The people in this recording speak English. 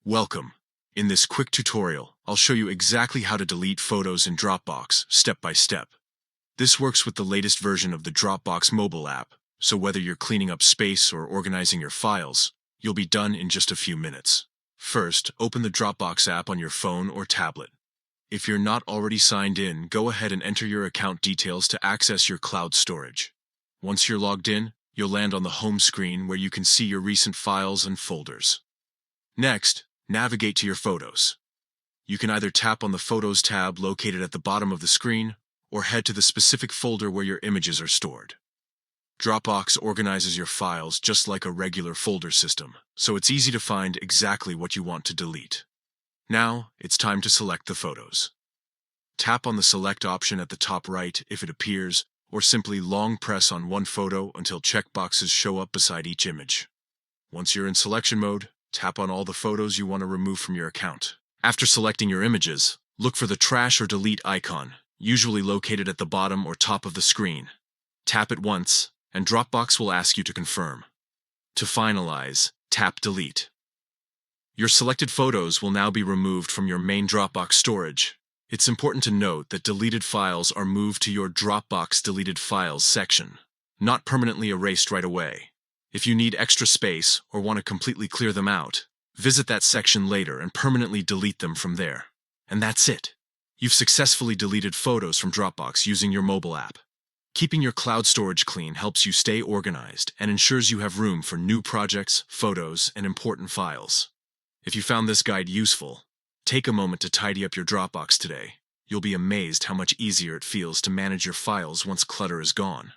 Welcome. In this quick tutorial, I'll show you exactly how to delete photos in Dropbox, step by step. This works with the latest version of the Dropbox mobile app, so whether you're cleaning up space or organizing your files, you'll be done in just a few minutes. First, open the Dropbox app on your phone or tablet. If you're not already signed in, go ahead and enter your account details to access your cloud storage. Once you're logged in, you'll land on the home screen where you can see your recent files and folders. Next, navigate to your photos. You can either tap on the Photos tab located at the bottom of the screen or head to the specific folder where your images are stored. Dropbox organizes your files just like a regular folder system, so it's easy to find exactly what you want to delete. Now, it's time to select the photos. Tap on the Select option at the top right if it appears, or simply long press on one photo until checkboxes show up beside each image. Once you're in selection mode, tap on all the photos you want to remove from your account. After selecting your images, look for the Trash or Delete icon, usually located at the bottom or top of the screen. Tap it once, and Dropbox will ask you to confirm. To finalize, tap Delete. Your selected photos will now be removed from your main Dropbox storage. It's important to note that deleted files are moved to your Dropbox Deleted Files section, not permanently erased right away. If you need extra space or want to completely clear them out, visit that section later and permanently delete them from there. And that's it. You've successfully deleted photos from Dropbox using your mobile app. Keeping your cloud storage clean helps you stay organized and ensures you have room for new projects, photos, and important files. If you found this guide useful, take a moment to tidy up your Dropbox today. You'll be amazed how much easier it feels to manage your files once clutter is gone.